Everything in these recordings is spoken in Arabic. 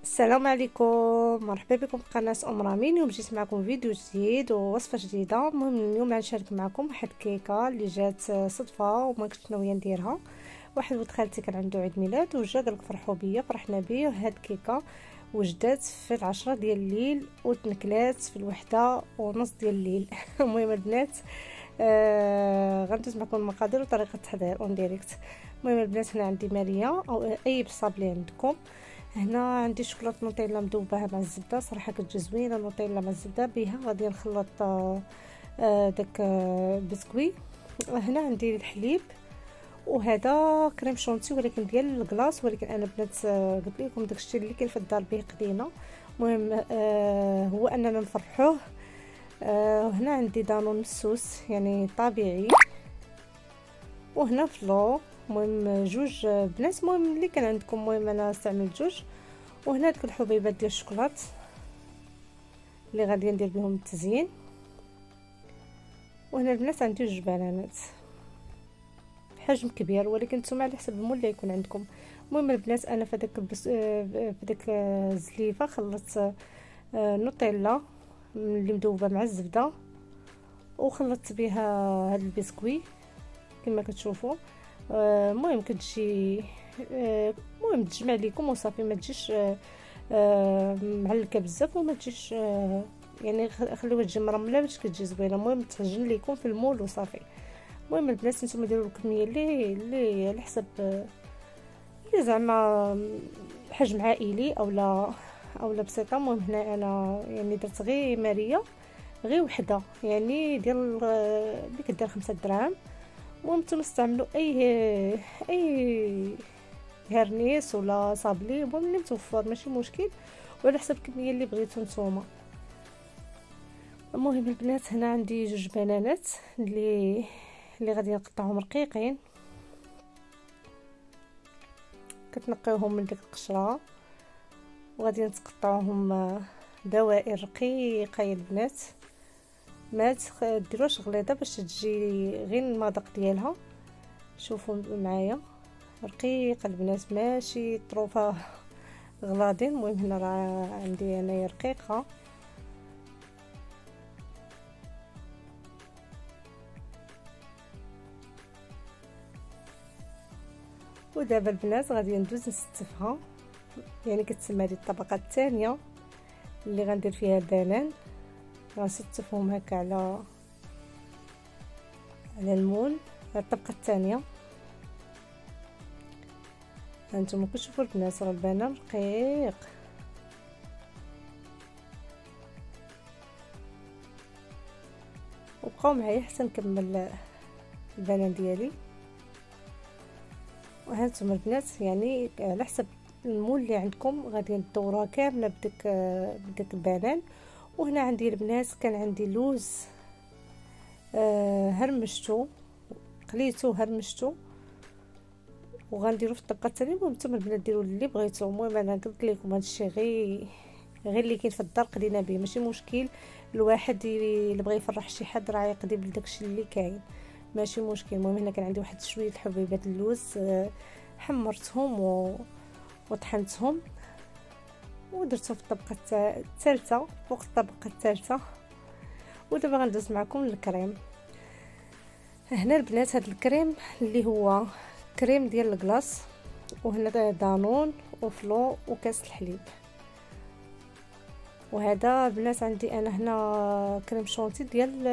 السلام عليكم، مرحبا بكم في قناه رامين. اليوم جيت معكم فيديو جديد ووصفه جديده. المهم اليوم غنشارك معكم واحد الكيكه اللي جات صدفه وما كنتش ناويه نديرها. واحد ولد خالتي كان عنده عيد ميلاد وجا قالك فرحوا بيا، فرحنا بيه. وهاد الكيكه وجدات في 10 ديال الليل وتنكلات في 1:30 ديال الليل. المهم البنات غندوز معكم المقادير وطريقه التحضير اون ديريكت. المهم البنات هنا عندي ماريه او اي بصاب اللي عندكم. هنا عندي شوكولاته نوتيلا مذوبه مع الزبده، صراحه كتجي زوينه نوتيلا مع الزبده. بها غادي نخلط داك بسكوي. هنا عندي الحليب، وهذا كريم شونتي ولكن ديال الكلاص، ولكن انا بنات قلت لكم داكشي اللي كاين في الدار به قدينا. المهم هو اننا نفرحوه. هنا عندي دانون مسوس يعني طبيعي، وهنا فلو. المهم جوج بنات، المهم اللي كان عندكم. المهم انا استعملت جوج. وهنا هاد الحبيبات ديال الشوكولات اللي غادي ندير بهم التزيين. وهنا البنات عندي جوج بنانات حجم كبير، ولكن نتوما على حسب المول اللي يكون عندكم. المهم البنات انا في داك الزليفه خلطت نوتيلا اللي مذوبه مع الزبده، وخلطت بها هاد البسكوي كما كتشوفوا. المهم كتجي المهم تجمع لكم وصافي، ما تجيش معلكه بزاف وما تجيش يعني خليوها تجي مرمله باش كتجي زوينه. المهم تهجن لكم في المول وصافي. المهم البنات نتوما ديروا الكميه اللي على حسب اللي زعما حجم عائلي اولا بسيطه. المهم هنا انا يعني درت غير ماريه غير وحده، يعني ديال اللي كدير 5 دراهم. المهم نتوما استعملوا اي هرنيس ولا صابلي، المهم اللي متوفر ماشي مشكل، وعلى حسب الكميه اللي بغيتو نتوما. المهم البنات هنا عندي جوج بنانات اللي غادي نقطعهم رقيقين. كتنقيوهم من ديك القشره وغادي نتقطعوهم دوائر رقيقه يا البنات. ما ديروش غليظه باش تجي غير المذاق ديالها. شوفوا معايا رقيقه البنات، ماشي طروفه غلاضين. المهم هنا راه عندي انايا رقيقه. ودابا البنات غادي ندوز نستفها، يعني كتسمى هذه الطبقه الثانيه اللي غندير فيها البنان. غنستفهم هكا على المول. الطبقه الثانيه هانتوما كتشوفوا البنات راه البنان رقيق. وبقاو معايا حتى نكمل البنان ديالي. وهانتوما البنات يعني على حسب المول اللي عندكم غادي ندوروها كامله بداك البنان. وهنا عندي البنات كان عندي لوز هرمشتو، قليتو هرمشتو وغنديرو في الطبقه الثانيه. المهم نتوما البنات ديروا اللي بغيتو. المهم انا قلت لكم هادشي غير اللي كاين في الدار قدينا به، ماشي مشكل. الواحد اللي بغى يفرح شي حد راه يقضي بداكشي اللي كاين، ماشي مشكل. المهم هنا كان عندي واحد شويه حبيبات اللوز حمرتهم وطحنتهم ودرتهم في الطبقه الثالثه فوق الطبقه الثالثه. ودابا غندوز معكم الكريم. هنا البنات هاد الكريم اللي هو كريم ديال الكلاص، وهنا دانون وفلو وكاس الحليب. وهذا البنات عندي انا هنا كريم شونتي ديال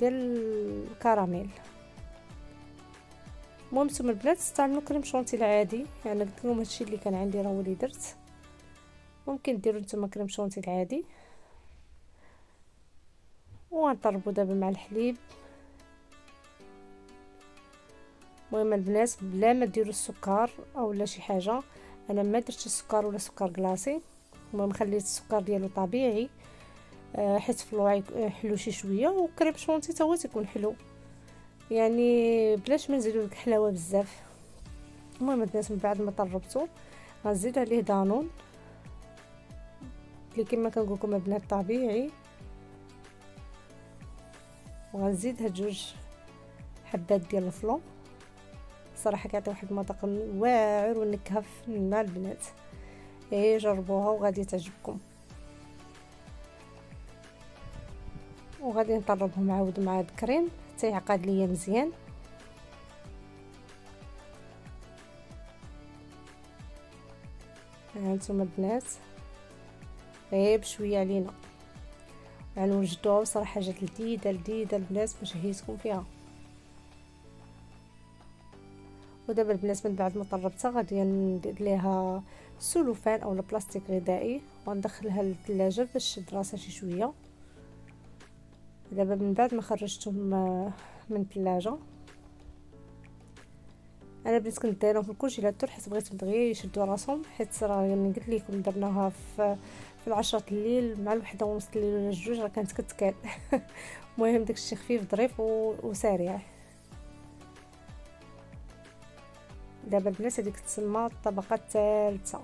الكراميل. المهم نتوما البنات استعملوا كريم شونتي العادي، يعني قلت لكم هادشي اللي كان عندي راه هو اللي درت. ممكن ديروا نتوما كريم شونتي العادي. وغنطربوا دابا مع الحليب. المهم البنات بلا ما ديروا السكر اولا شي حاجه، انا ما درتش السكر ولا سكر كلاصي. المهم خليت السكر ديالو طبيعي حيت فلو حلو شي شويه، وكريم شونتي تا هو تيكون حلو، يعني بلاش ما نزيدو ديك الحلاوه بزاف. المهم البنات من بعد ما طربتو غنزيد عليه دانون اللي كما كنقول لكم البنات طبيعي. وغنزيد هاد جوج حبات ديال الفلو، صراحه كيعطي واحد المذاق واعر والنكهه فنه البنات. ايه جربوها وغادي تعجبكم. وغادي نطربهم عاود مع هاد الكريم حتى يعقد ليا مزيان. هانتوما البنات غير بشويه علينا غنوجدوها. بصراحه جات لذيذه البنات باش هيتكم فيها. ودابا البنات من بعد ما طربتها غادي ندير ليها سلوفان اولا بلاستيك غذائي وندخلها للثلاجه باش تشد راسها شي شويه. دابا من بعد ما خرجتهم من الثلاجه انا بديت كنت دايرهم في الكونجيلاتور حيت بغيتهم دغيا يشدوا راسهم، حيت راه يعني قلت لكم درناها في العشرة الليل مع الوحدة ونص الليل ولا الجوج راه كانت كتكال. المهم داكشي خفيف ظريف وسريع. دابا البنات هذيك تسمى الطبقه الثالثه.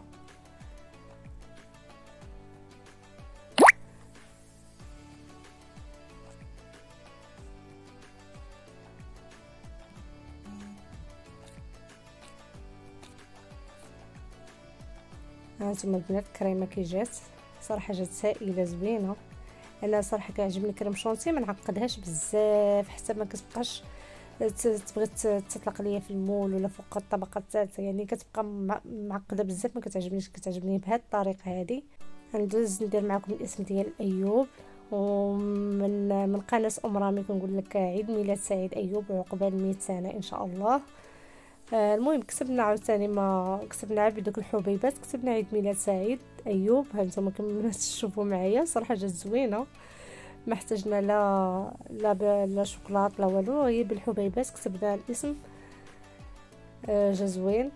هانتوما البنات الكريمه كي جات صراحه جات سائله زوينه. انا صراحه كيعجبني كريم شونتي ما نعقدهاش بزاف حتى ما كتبقاش تبغي تطلق ليا في المول ولا فوق الطبقه الثالثه، يعني كتبقى معقده بزاف ما كتعجبنيش. كتعجبني بهذه الطريقه هذه. غندوز ندير معكم الاسم ديال ايوب ومن قناه رامي كنقول لك عيد ميلاد سعيد ايوب وعقبال 100 سنه ان شاء الله. المهم كسبنا عاوتاني ما كسبنا بدوك الحبيبات، كسبنا عيد ميلاد سعيد ايوب. ها نتوما كما تشوفوا معايا صراحه جات زوينه، ما احتاجنا لا شوكولات لا والو، هي بالحبيبات كتبنا الاسم. جا زوين.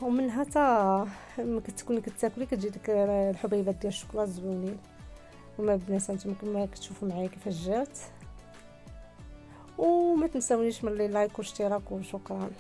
ومنها تا ما كتكوني كتاكلي كتجي ديك الحبيبات ديال الشوكولاط زوينين. وما البنات نتوما كما كتشوفوا معايا كيفاش جات. وما تنساونيش من لايك واشتراك وشكرا.